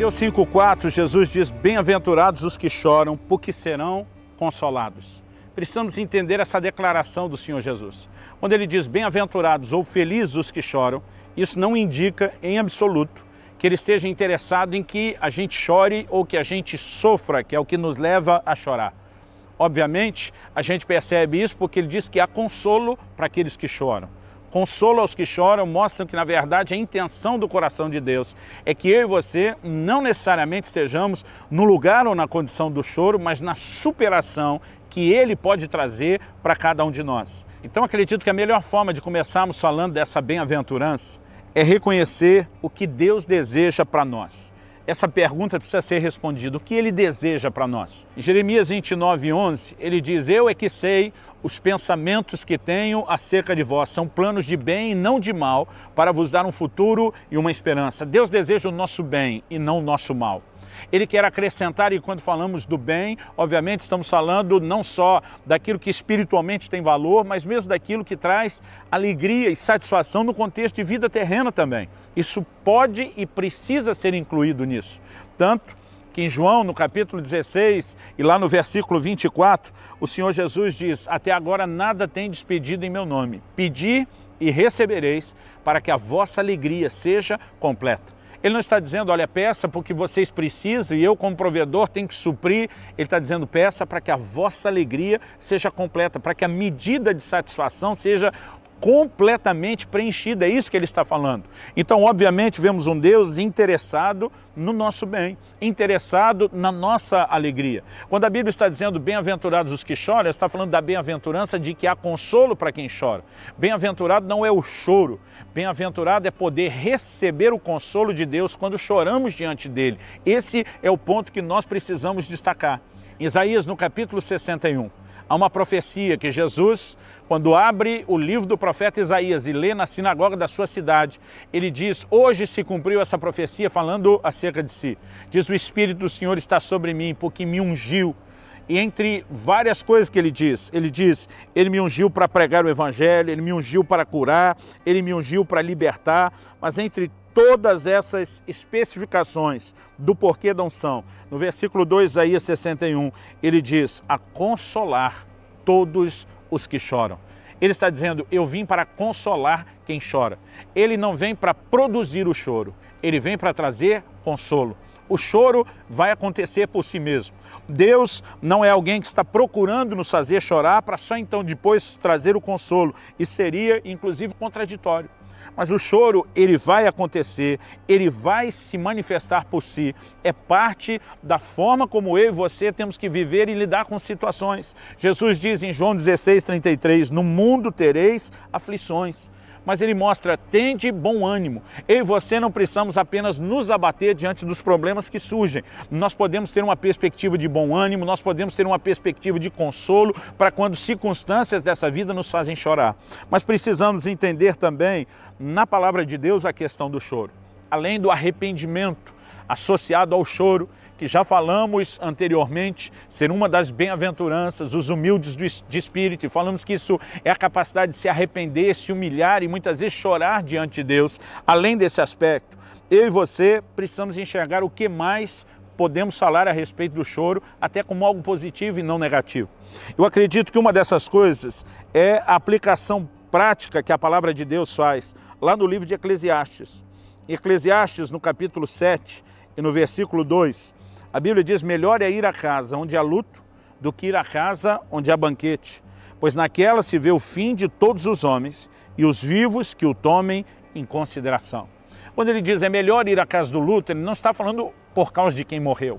Mateus 5,4, Jesus diz: bem-aventurados os que choram, porque serão consolados. Precisamos entender essa declaração do Senhor Jesus. Quando ele diz bem-aventurados ou felizes os que choram, isso não indica em absoluto que ele esteja interessado em que a gente chore ou que a gente sofra, que é o que nos leva a chorar. Obviamente, a gente percebe isso porque ele diz que há consolo para aqueles que choram. Consolo aos que choram mostram que, na verdade, a intenção do coração de Deus é que eu e você não necessariamente estejamos no lugar ou na condição do choro, mas na superação que Ele pode trazer para cada um de nós. Então, acredito que a melhor forma de começarmos falando dessa bem-aventurança é reconhecer o que Deus deseja para nós. Essa pergunta precisa ser respondida: o que Ele deseja para nós? Em Jeremias 29:11, ele diz: eu é que sei os pensamentos que tenho acerca de vós, são planos de bem e não de mal, para vos dar um futuro e uma esperança. Deus deseja o nosso bem e não o nosso mal. Ele quer acrescentar, e quando falamos do bem, obviamente estamos falando não só daquilo que espiritualmente tem valor, mas mesmo daquilo que traz alegria e satisfação no contexto de vida terrena também. Isso pode e precisa ser incluído nisso. Tanto que em João, no capítulo 16, e lá no versículo 24, o Senhor Jesus diz: até agora nada tendes pedido em meu nome. Pedi e recebereis, para que a vossa alegria seja completa. Ele não está dizendo: olha, peça porque vocês precisam e eu como provedor tenho que suprir. Ele está dizendo: peça para que a vossa alegria seja completa, para que a medida de satisfação seja completamente preenchida. É isso que ele está falando. Então, obviamente, vemos um Deus interessado no nosso bem, interessado na nossa alegria. Quando a Bíblia está dizendo bem-aventurados os que choram, está falando da bem-aventurança de que há consolo para quem chora. Bem-aventurado não é o choro, bem-aventurado é poder receber o consolo de Deus quando choramos diante dele. Esse é o ponto que nós precisamos destacar. Em Isaías, no capítulo 61, há uma profecia que Jesus, quando abre o livro do profeta Isaías e lê na sinagoga da sua cidade, ele diz: hoje se cumpriu essa profecia, falando acerca de si. Diz: o Espírito do Senhor está sobre mim, porque me ungiu. E entre várias coisas que ele diz, ele me ungiu para pregar o evangelho, ele me ungiu para curar, ele me ungiu para libertar, mas entre todas essas especificações do porquê da unção, no versículo 2, Isaías 61, ele diz: a consolar todos os que choram. Ele está dizendo: eu vim para consolar quem chora. Ele não vem para produzir o choro, ele vem para trazer consolo. O choro vai acontecer por si mesmo. Deus não é alguém que está procurando nos fazer chorar para só então depois trazer o consolo. Isso seria, inclusive, contraditório. Mas o choro, ele vai acontecer, ele vai se manifestar por si. É parte da forma como eu e você temos que viver e lidar com situações. Jesus diz em João 16:33, no mundo tereis aflições. Mas ele mostra: tende bom ânimo. Eu e você não precisamos apenas nos abater diante dos problemas que surgem. Nós podemos ter uma perspectiva de bom ânimo, nós podemos ter uma perspectiva de consolo para quando circunstâncias dessa vida nos fazem chorar. Mas precisamos entender também, na palavra de Deus, a questão do choro. Além do arrependimento associado ao choro, que já falamos anteriormente, ser uma das bem-aventuranças, os humildes de espírito, e falamos que isso é a capacidade de se arrepender, se humilhar e muitas vezes chorar diante de Deus. Além desse aspecto, eu e você precisamos enxergar o que mais podemos falar a respeito do choro, até como algo positivo e não negativo. Eu acredito que uma dessas coisas é a aplicação prática que a palavra de Deus faz lá no livro de Eclesiastes. Em Eclesiastes, no capítulo 7 e no versículo 2, a Bíblia diz: melhor é ir à casa onde há luto do que ir à casa onde há banquete, pois naquela se vê o fim de todos os homens e os vivos que o tomem em consideração. Quando ele diz é melhor ir à casa do luto, ele não está falando por causa de quem morreu,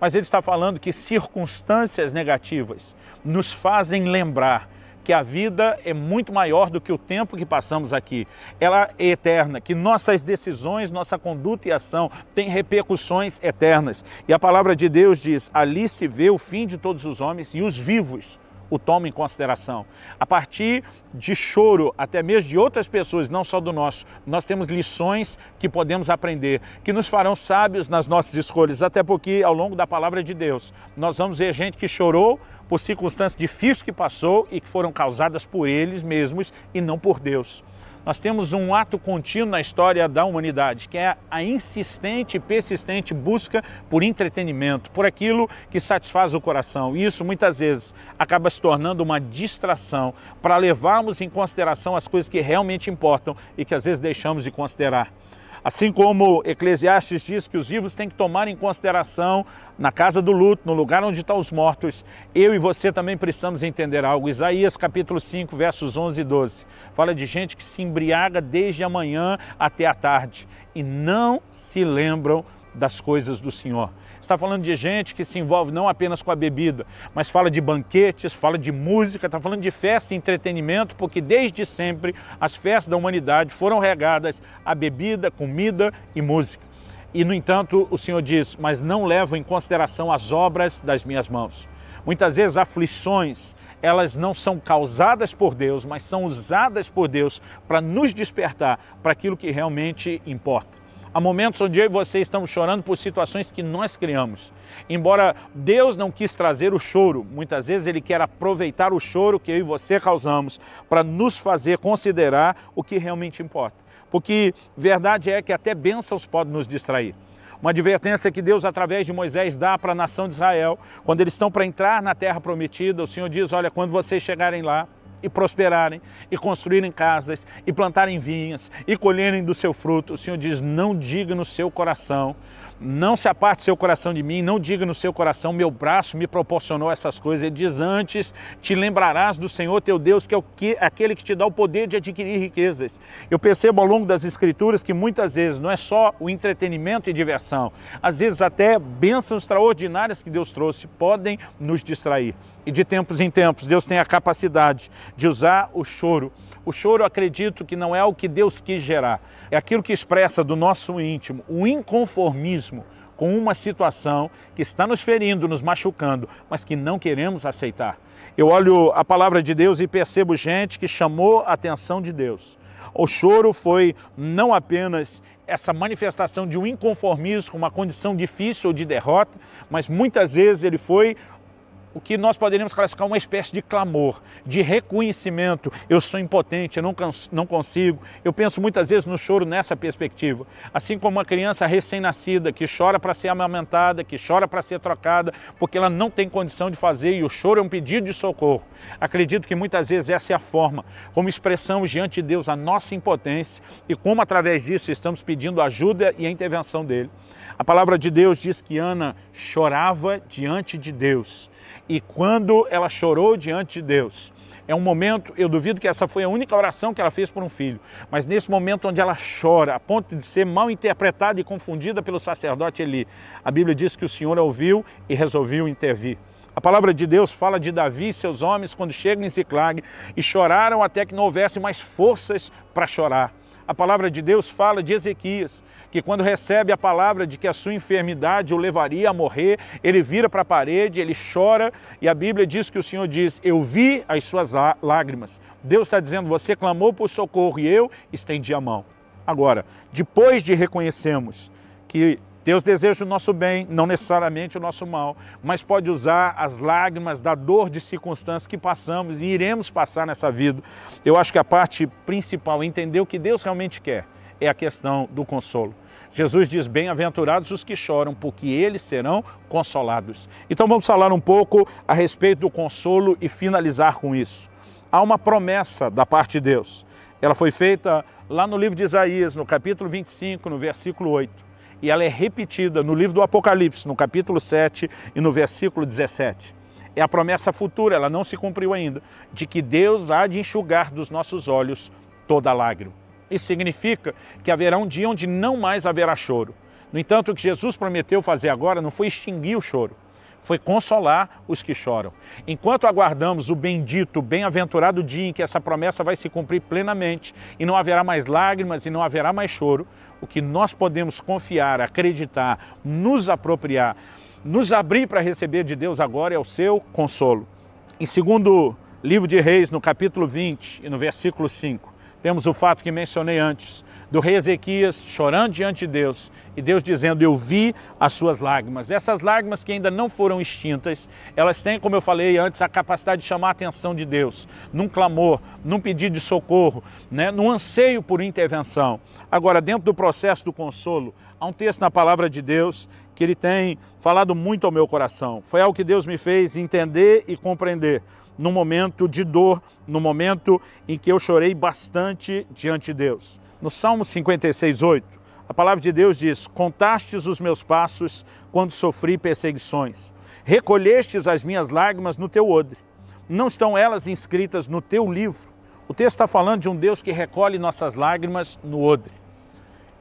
mas ele está falando que circunstâncias negativas nos fazem lembrar que a vida é muito maior do que o tempo que passamos aqui. Ela é eterna, que nossas decisões, nossa conduta e ação têm repercussões eternas. E a palavra de Deus diz: ali se vê o fim de todos os homens e os vivos o tomam em consideração. A partir de choro, até mesmo de outras pessoas, não só do nosso, nós temos lições que podemos aprender, que nos farão sábios nas nossas escolhas, até porque ao longo da palavra de Deus, nós vamos ver gente que chorou por circunstâncias difíceis que passou e que foram causadas por eles mesmos e não por Deus. Nós temos um ato contínuo na história da humanidade, que é a insistente e persistente busca por entretenimento, por aquilo que satisfaz o coração. E isso muitas vezes acaba se tornando uma distração para levarmos em consideração as coisas que realmente importam e que às vezes deixamos de considerar. Assim como Eclesiastes diz que os vivos têm que tomar em consideração na casa do luto, no lugar onde estão os mortos, eu e você também precisamos entender algo. Isaías capítulo 5, versos 11 e 12, fala de gente que se embriaga desde a manhã até a tarde e não se lembram das coisas do Senhor. Está falando de gente que se envolve não apenas com a bebida, mas fala de banquetes, fala de música, está falando de festa e entretenimento, porque desde sempre as festas da humanidade foram regadas a bebida, comida e música. E, no entanto, o Senhor diz, mas não levam em consideração as obras das minhas mãos. Muitas vezes aflições, elas não são causadas por Deus, mas são usadas por Deus para nos despertar para aquilo que realmente importa. Há momentos onde eu e você estamos chorando por situações que nós criamos. Embora Deus não quis trazer o choro, muitas vezes Ele quer aproveitar o choro que eu e você causamos para nos fazer considerar o que realmente importa. Porque verdade é que até bênçãos podem nos distrair. Uma advertência que Deus, através de Moisés, dá para a nação de Israel, quando eles estão para entrar na terra prometida, o Senhor diz, olha, quando vocês chegarem lá, e prosperarem, e construírem casas, e plantarem vinhas, e colherem do seu fruto, o Senhor diz, não diga no seu coração, não se aparte o seu coração de mim, não diga no seu coração, meu braço me proporcionou essas coisas. Ele diz, antes te lembrarás do Senhor teu Deus, que é aquele que te dá o poder de adquirir riquezas. Eu percebo ao longo das Escrituras que muitas vezes não é só o entretenimento e diversão, às vezes até bênçãos extraordinárias que Deus trouxe podem nos distrair. E de tempos em tempos, Deus tem a capacidade de usar o choro. O choro, acredito que não é o que Deus quis gerar. É aquilo que expressa do nosso íntimo, o inconformismo com uma situação que está nos ferindo, nos machucando, mas que não queremos aceitar. Eu olho a palavra de Deus e percebo gente que chamou a atenção de Deus. O choro foi não apenas essa manifestação de um inconformismo com uma condição difícil ou de derrota, mas muitas vezes ele foi o que nós poderíamos classificar uma espécie de clamor, de reconhecimento. Eu sou impotente, eu não consigo. Eu penso muitas vezes no choro nessa perspectiva. Assim como uma criança recém-nascida que chora para ser amamentada, que chora para ser trocada, porque ela não tem condição de fazer e o choro é um pedido de socorro. Acredito que muitas vezes essa é a forma como expressamos diante de Deus a nossa impotência e como através disso estamos pedindo ajuda e a intervenção dele. A palavra de Deus diz que Ana chorava diante de Deus. E quando ela chorou diante de Deus, é um momento, eu duvido que essa foi a única oração que ela fez por um filho, mas nesse momento onde ela chora, a ponto de ser mal interpretada e confundida pelo sacerdote Eli, a Bíblia diz que o Senhor a ouviu e resolveu intervir. A palavra de Deus fala de Davi e seus homens quando chegam em Ziclag e choraram até que não houvesse mais forças para chorar. A palavra de Deus fala de Ezequias, que quando recebe a palavra de que a sua enfermidade o levaria a morrer, ele vira para a parede, ele chora e a Bíblia diz que o Senhor diz, eu vi as suas lágrimas. Deus está dizendo, você clamou por socorro e eu estendi a mão. Agora, depois de reconhecermos que Deus deseja o nosso bem, não necessariamente o nosso mal, mas pode usar as lágrimas da dor de circunstâncias que passamos e iremos passar nessa vida. Eu acho que a parte principal é entender o que Deus realmente quer, é a questão do consolo. Jesus diz, bem-aventurados os que choram, porque eles serão consolados. Então vamos falar um pouco a respeito do consolo e finalizar com isso. Há uma promessa da parte de Deus. Ela foi feita lá no livro de Isaías, no capítulo 25, no versículo 8. E ela é repetida no livro do Apocalipse, no capítulo 7 e no versículo 17. É a promessa futura, ela não se cumpriu ainda, de que Deus há de enxugar dos nossos olhos toda lágrima. Isso significa que haverá um dia onde não mais haverá choro. No entanto, o que Jesus prometeu fazer agora não foi extinguir o choro, foi consolar os que choram. Enquanto aguardamos o bendito, bem-aventurado dia em que essa promessa vai se cumprir plenamente e não haverá mais lágrimas e não haverá mais choro, o que nós podemos confiar, acreditar, nos apropriar, nos abrir para receber de Deus agora é o seu consolo. Em 2º livro de Reis, no capítulo 20 e no versículo 5, temos o fato que mencionei antes. do rei Ezequias chorando diante de Deus e Deus dizendo, eu vi as suas lágrimas. Essas lágrimas que ainda não foram extintas, elas têm, como eu falei antes, a capacidade de chamar a atenção de Deus, num clamor, num pedido de socorro, né? Num anseio por intervenção. Agora, dentro do processo do consolo, há um texto na palavra de Deus que ele tem falado muito ao meu coração. Foi algo que Deus me fez entender e compreender num momento de dor, no momento em que eu chorei bastante diante de Deus. No Salmo 56:8, a palavra de Deus diz, contastes os meus passos quando sofri perseguições, recolhestes as minhas lágrimas no teu odre, não estão elas inscritas no teu livro? O texto está falando de um Deus que recolhe nossas lágrimas no odre.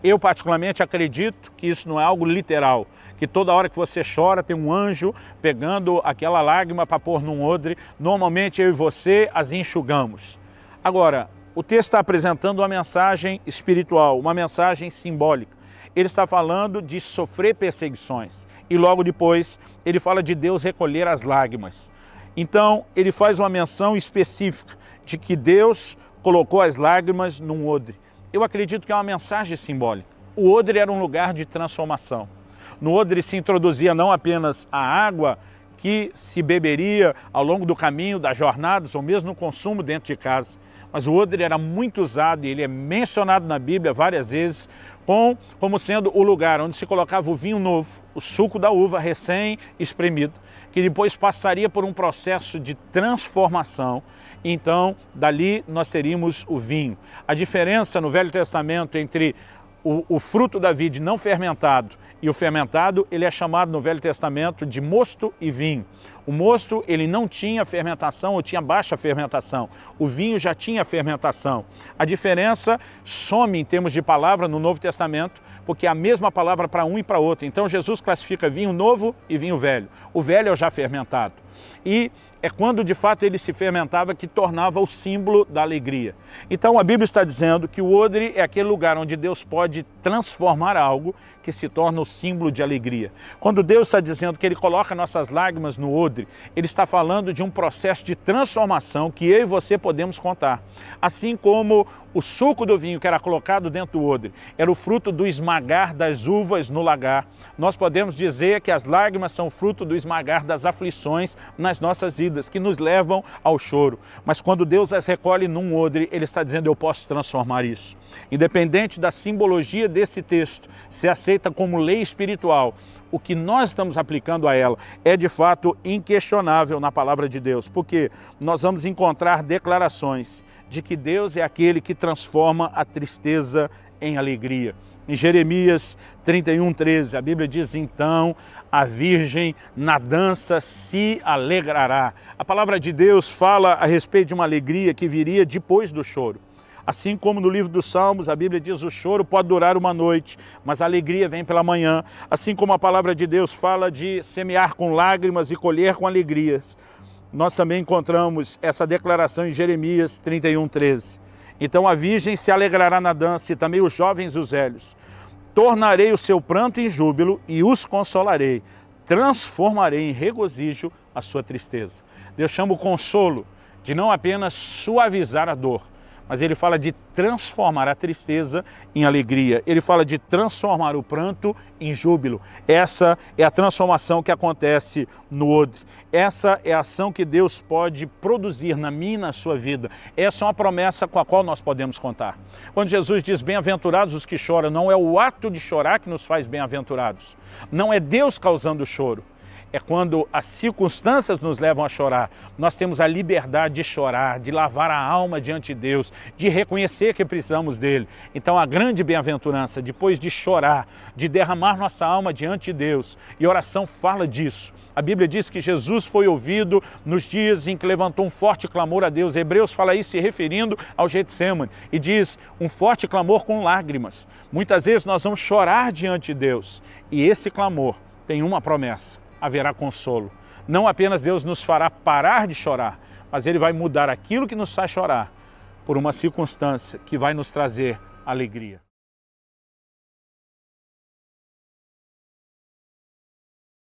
Eu particularmente acredito que isso não é algo literal, que toda hora que você chora tem um anjo pegando aquela lágrima para pôr num odre, normalmente eu e você as enxugamos. Agora, o texto está apresentando uma mensagem espiritual, uma mensagem simbólica. Ele está falando de sofrer perseguições e logo depois ele fala de Deus recolher as lágrimas. Então ele faz uma menção específica de que Deus colocou as lágrimas num odre. Eu acredito que é uma mensagem simbólica. O odre era um lugar de transformação. No odre se introduzia não apenas a água que se beberia ao longo do caminho, das jornadas, ou mesmo no consumo dentro de casa, mas o odre era muito usado e ele é mencionado na Bíblia várias vezes como sendo o lugar onde se colocava o vinho novo, o suco da uva recém-espremido, que depois passaria por um processo de transformação. Então, dali nós teríamos o vinho. A diferença no Velho Testamento entre o fruto da vide não fermentado e o fermentado, ele é chamado no Velho Testamento de mosto e vinho. O mosto, ele não tinha fermentação ou tinha baixa fermentação. O vinho já tinha fermentação. A diferença some em termos de palavra no Novo Testamento, porque é a mesma palavra para um e para outro. Então Jesus classifica vinho novo e vinho velho. O velho é o já fermentado. E é quando de fato ele se fermentava que tornava o símbolo da alegria. Então a Bíblia está dizendo que o odre é aquele lugar onde Deus pode transformar algo que se torna o símbolo de alegria. Quando Deus está dizendo que Ele coloca nossas lágrimas no odre, Ele está falando de um processo de transformação que eu e você podemos contar. Assim como o suco do vinho que era colocado dentro do odre era o fruto do esmagar das uvas no lagar, nós podemos dizer que as lágrimas são fruto do esmagar das aflições nas nossas vidas, que nos levam ao choro. Mas quando Deus as recolhe num odre, Ele está dizendo, eu posso transformar isso. Independente da simbologia desse texto, se aceita como lei espiritual, o que nós estamos aplicando a ela é de fato inquestionável na palavra de Deus, porque nós vamos encontrar declarações de que Deus é aquele que transforma a tristeza em alegria. Em Jeremias 31:13, a Bíblia diz, então a virgem na dança se alegrará. A palavra de Deus fala a respeito de uma alegria que viria depois do choro. Assim como no livro dos Salmos, a Bíblia diz, o choro pode durar uma noite, mas a alegria vem pela manhã. Assim como a palavra de Deus fala de semear com lágrimas e colher com alegrias, nós também encontramos essa declaração em Jeremias 31:13. Então a virgem se alegrará na dança e também os jovens e os velhos. Tornarei o seu pranto em júbilo e os consolarei. Transformarei em regozijo a sua tristeza. Deus chama o consolo de não apenas suavizar a dor, mas Ele fala de transformar a tristeza em alegria. Ele fala de transformar o pranto em júbilo. Essa é a transformação que acontece no odre. Essa é a ação que Deus pode produzir na minha e na sua vida. Essa é uma promessa com a qual nós podemos contar. Quando Jesus diz, bem-aventurados os que choram, não é o ato de chorar que nos faz bem-aventurados. Não é Deus causando o choro. É quando as circunstâncias nos levam a chorar. Nós temos a liberdade de chorar, de lavar a alma diante de Deus, de reconhecer que precisamos dEle. Então a grande bem-aventurança, depois de chorar, de derramar nossa alma diante de Deus, e a oração fala disso. A Bíblia diz que Jesus foi ouvido nos dias em que levantou um forte clamor a Deus. Hebreus fala isso se referindo ao Getsêmani e diz um forte clamor com lágrimas. Muitas vezes nós vamos chorar diante de Deus e esse clamor tem uma promessa. Haverá consolo. Não apenas Deus nos fará parar de chorar, mas Ele vai mudar aquilo que nos faz chorar por uma circunstância que vai nos trazer alegria.